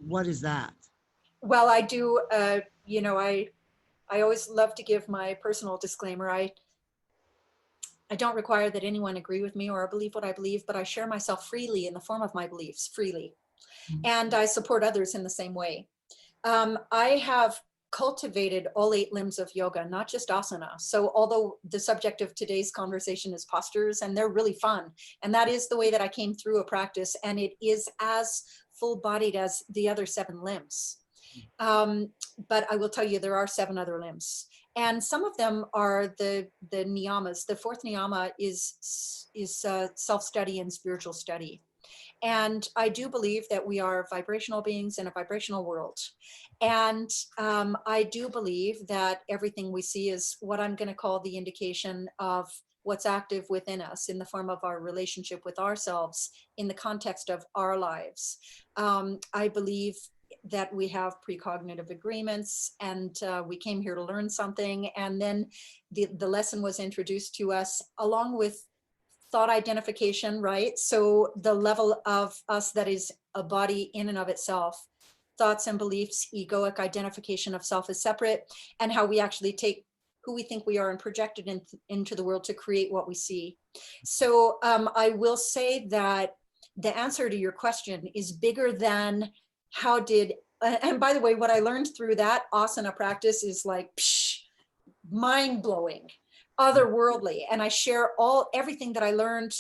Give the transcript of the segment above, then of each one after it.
What is that? Well, I do, I always love to give my personal disclaimer. I don't require that anyone agree with me or believe what I believe, but I share myself freely in the form of my beliefs freely. And I support others in the same way. I have cultivated all 8 limbs of yoga, not just asana. So although the subject of today's conversation is postures, and they're really fun, and that is the way that I came through a practice, and it is as full-bodied as the other 7 limbs. Um, but I will tell you, there are 7 other limbs. And some of them are the niyamas. The fourth niyama is self-study and spiritual study. And I do believe that we are vibrational beings in a vibrational world. And I do believe that everything we see is what I'm going to call the indication of what's active within us in the form of our relationship with ourselves in the context of our lives. I believe that we have precognitive agreements, and we came here to learn something. And then the lesson was introduced to us along with thought identification, right? So the level of us that is a body in and of itself, thoughts and beliefs, egoic identification of self as separate, and how we actually take who we think we are and project it into the world to create what we see. So I will say that the answer to your question is bigger than how did, and by the way, what I learned through that asana practice is like mind-blowing, otherworldly. And I share everything that I learned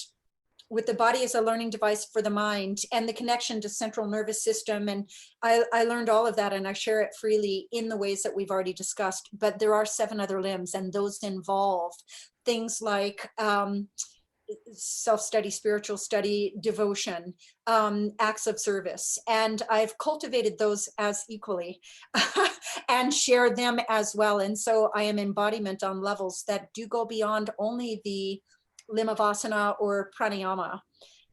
with the body as a learning device for the mind and the connection to central nervous system. And I learned all of that, and I share it freely in the ways that we've already discussed. But there are 7 other limbs, and those involve things like self-study, spiritual study, devotion, acts of service. And I've cultivated those as equally and share them as well. And so I am embodiment on levels that do go beyond only the limb of asana or pranayama,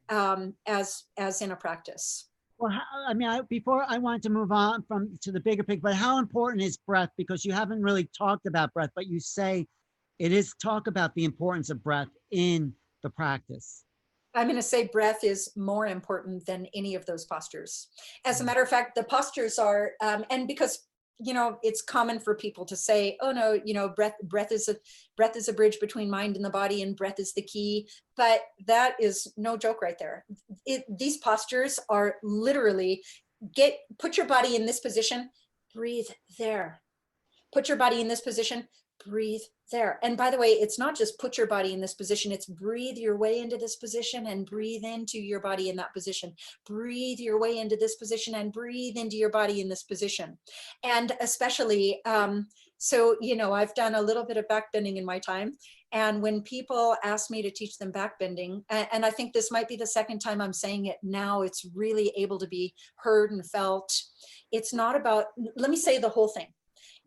as in a practice. Well, I mean, before I wanted to move on from to the bigger picture, but how important is breath? Because you haven't really talked about breath, but you say it is talk about the importance of breath in the practice. I'm going to say breath is more important than any of those postures. As a matter of fact, the postures are, and because it's common for people to say, "Oh no, breath is a bridge between mind and the body, and breath is the key." But that is no joke right there. These postures are literally put your body in this position, breathe there. Put your body in this position, breathe there. And by the way, it's not just put your body in this position, it's breathe your way into this position and breathe into your body in that position. Breathe your way into this position and breathe into your body in this position. And especially, I've done a little bit of backbending in my time. And when people ask me to teach them backbending, and I think this might be the second time I'm saying it now, it's really able to be heard and felt. It's not about, let me say the whole thing.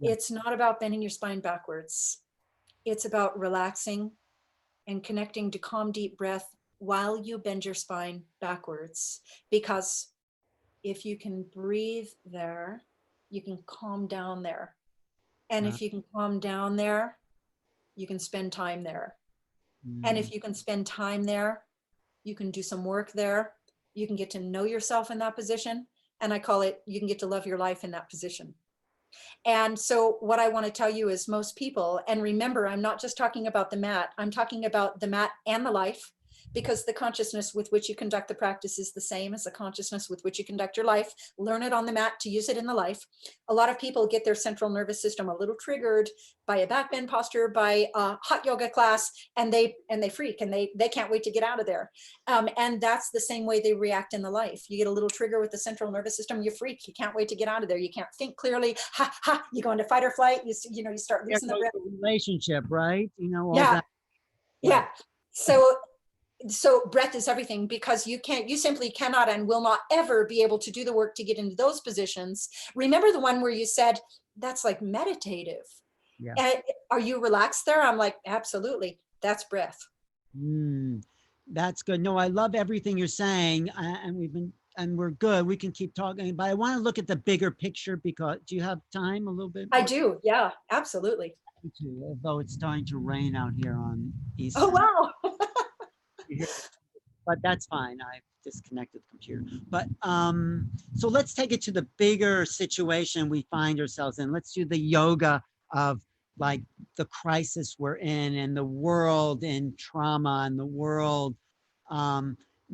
It's not about bending your spine backwards. It's about relaxing and connecting to calm, deep breath while you bend your spine backwards. Because if you can breathe there, you can calm down there. And if you can calm down there, you can spend time there. And if you can spend time there, you can do some work there. You can get to know yourself in that position. And I call it, you can get to love your life in that position. And so what I want to tell you is most people, and remember, I'm not just talking about the mat, I'm talking about the mat and the life, because the consciousness with which you conduct the practice is the same as the consciousness with which you conduct your life. Learn it on the mat to use it in the life. A lot of people get their central nervous system a little triggered by a backbend posture, by a hot yoga class, and they freak and they can't wait to get out of there. And that's the same way they react in the life. You get a little trigger with the central nervous system, you freak, you can't wait to get out of there. You can't think clearly, you go into fight or flight, you start losing the breath. Relationship, right? All yeah. that. Yeah. So breath is everything, because you simply cannot and will not ever be able to do the work to get into those positions. Remember the one where you said, that's like meditative. Yeah. And are you relaxed there? I'm like, absolutely. That's breath. That's good. No, I love everything you're saying. And we're good. We can keep talking, but I want to look at the bigger picture, because do you have time a little bit? I do. Yeah, absolutely. Although it's starting to rain out here on East. Oh, wow. But that's fine. disconnected the computer. But so let's take it to the bigger situation we find ourselves in. Let's do the yoga of like the crisis we're in and the world in trauma and the world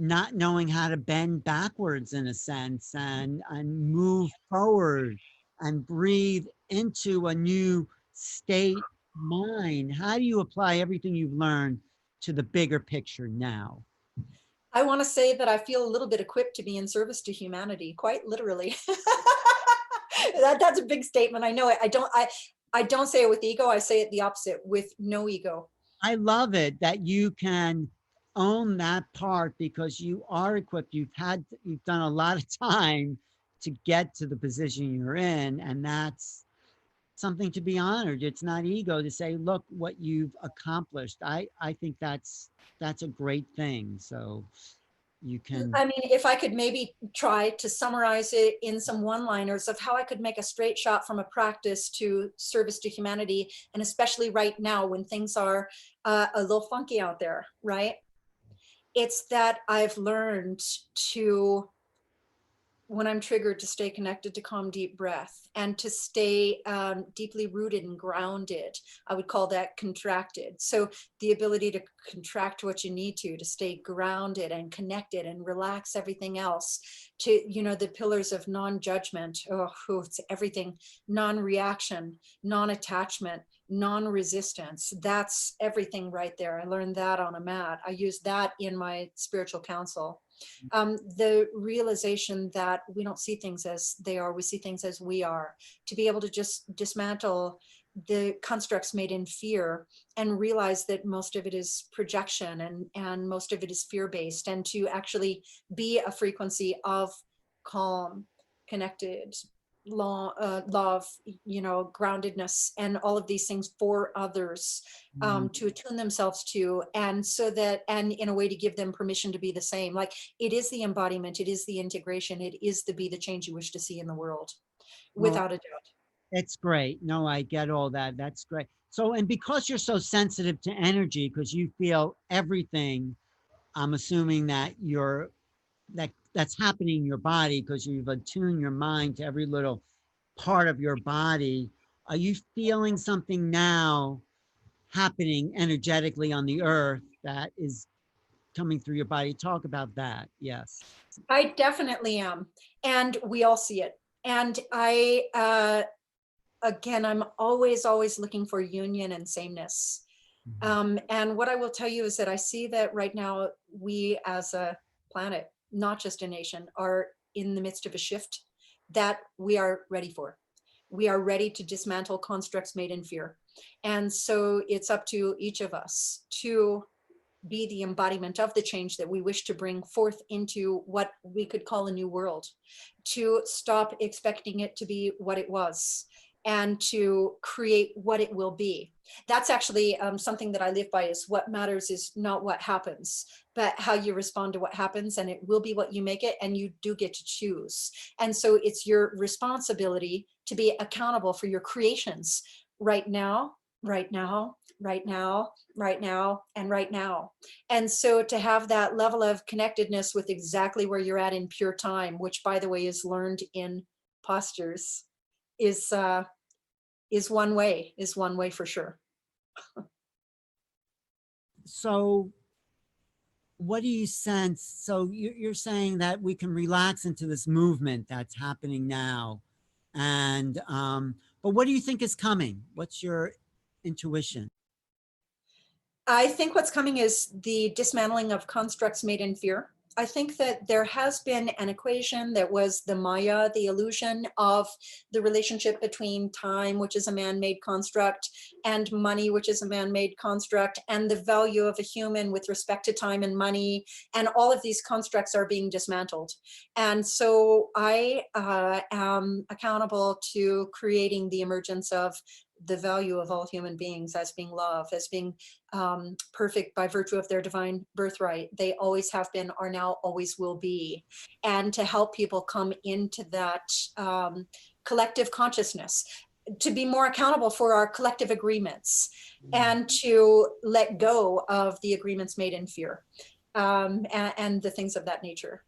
not knowing how to bend backwards in a sense and move forward and breathe into a new state mind. How do you apply everything you've learned to the bigger picture now? I want to say that I feel a little bit equipped to be in service to humanity, quite literally. That's a big statement. I know it. I don't say it with ego. I say it the opposite, with no ego. I love it that you can own that part because you are equipped. You've done a lot of time to get to the position you're in, and that's something to be honored. It's not ego to say, look what you've accomplished. I think that's a great thing. So you can. I mean, if I could maybe try to summarize it in some one-liners of how I could make a straight shot from a practice to service to humanity, and especially right now when things are a little funky out there, right? It's that I've learned to, when I'm triggered, to stay connected, to calm, deep breath, and to stay deeply rooted and grounded. I would call that contracted. So the ability to contract what you need to stay grounded and connected and relax everything else, to, you know, the pillars of non-judgment. Oh, it's everything. Non-reaction, non-attachment, non-resistance. That's everything right there. I learned that on a mat. I use that in my spiritual counsel. The realization that we don't see things as they are, we see things as we are, to be able to just dismantle the constructs made in fear and realize that most of it is projection and most of it is fear-based, and to actually be a frequency of calm, connected, love, you know, groundedness, and all of these things for others, to attune themselves to, and so that, and in a way to give them permission to be the same. Like, it is the embodiment, it is the integration, it is to be the change you wish to see in the world, Well, without a doubt. it's great. No, I get all that. That's great. So, and because you're so sensitive to energy, because you feel everything, I'm assuming that that's happening in your body because you've attuned your mind to every little part of your body. Are you feeling something now happening energetically on the earth that is coming through your body? Talk about that. Yes. I definitely am, and we all see it. And again, I'm always looking for union and sameness. And what I will tell you is that I see that right now we as a planet, not just a nation, are in the midst of a shift that we are ready for. We are ready to dismantle constructs made in fear. And so it's up to each of us to be the embodiment of the change that we wish to bring forth into what we could call a new world, to stop expecting it to be what it was and to create what it will be. That's actually something that I live by, is what matters is not what happens, but how you respond to what happens, and it will be what you make it, and you do get to choose. And so it's your responsibility to be accountable for your creations right now, right now, right now, right now, and right now. And so to have that level of connectedness with exactly where you're at in pure time, which by the way is learned in postures, is one way for sure. So, what do you sense? So, you're saying that we can relax into this movement that's happening now, and but what do you think is coming? What's your intuition? I think what's coming is the dismantling of constructs made in fear. I think that there has been an equation that was the Maya, the illusion of the relationship between time, which is a man-made construct, and money, which is a man-made construct, and the value of a human with respect to time and money. And all of these constructs are being dismantled. And so I am accountable to creating the emergence of the value of all human beings as being love, as being perfect by virtue of their divine birthright. They always have been, are now, always will be. And to help people come into that collective consciousness, to be more accountable for our collective agreements, and to let go of the agreements made in fear, and the things of that nature.